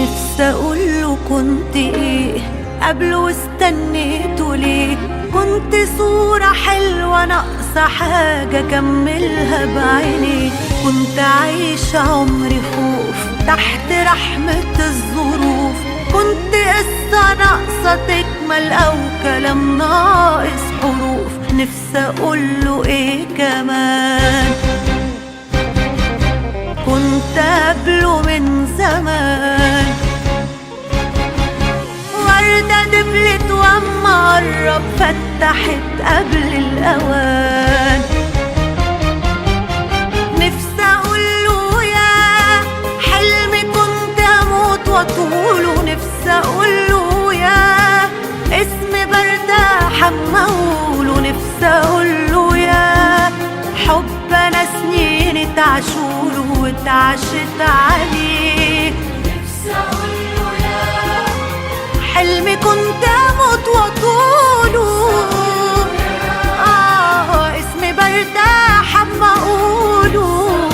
نفسي اقوله كنت ايه قبله واستنيته ليه. كنت صورة حلوة ناقصة حاجة كملها بعيني. كنت عايشة عمري خوف تحت رحمة الظروف. كنت قصة ناقصة تكمل أو كلام ناقص حروف. نفسي أقوله إيه كمان كنت قبله من زمان. وردة دبلت واما قرب فتحت قبل الأوان. نفسي أقوله يا حلمي كنت أموت وأطوله. نفسي أقوله يا اسمي برتاح أما أقوله. نفسي أقوله يا حب أنا سنين اتعشوله واتعشت عليه. نفسي أقوله يا حلمي كنت أموت وأطوله. اسمي برتاح أما أقوله.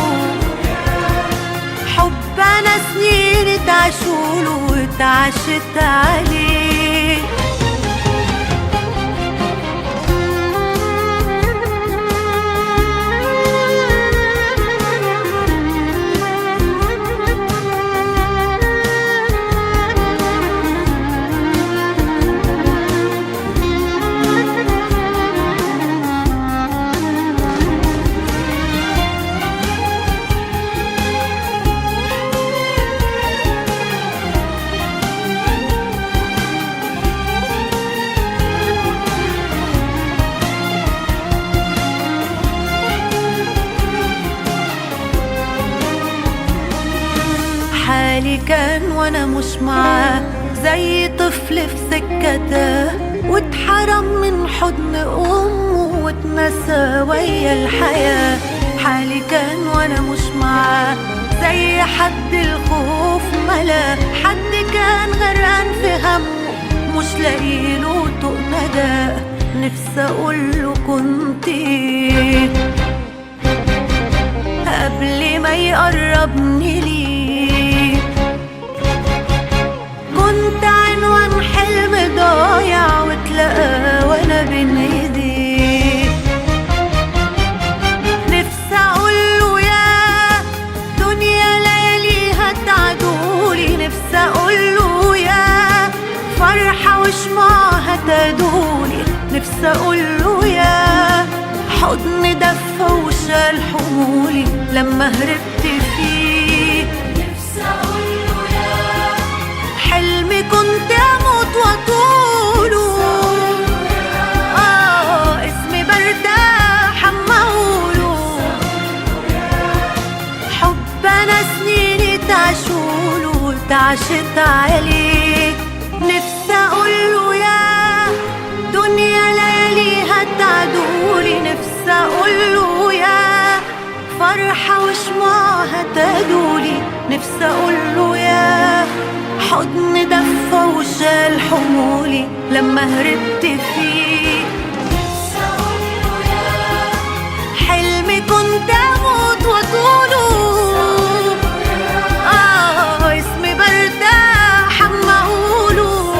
حب أنا سنين اتعشوله واتعشت عليه. حالي كان وانا مش معاه زي طفل في سكته. واتحرم من حضن امه واتنسى ويا الحياة. حالي كان وانا مش معاه زي حد الخوف ملا. حد كان غرقان في همه مش لاقيله طوق نجاة. نفسي اقوله كنت ايه قبل ما يقربني ليه. كنت عنوان حلم ضايع واتلقى وانا بين ايديه. نفسي اقوله يا دنيا لياليها تعدولي. نفسي اقوله يا فرحة وشمعها تدولي. نفسي اقوله يا حضن دفى وشال حمولي لما هربت فيه. نفسي اقوله يا حلمي كنت اموت واطوله. اسمي برتاح اما اقوله. حب انا سنين اتعشوله واتعشت عليه. نفسي اقوله يا دنيا لياليها تعدولي. نفسي اقوله يا فرحة وشمعها تدولي. نفسي اقوله يا حضن دفى وشال حمولي لما هربت فيه. نفسي اقوله يا حلمي كنت اموت واطوله. اسمي برتاح اما اقوله.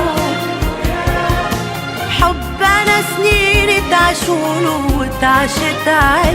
حب انا سنين اتعشوله واتعشت عليه.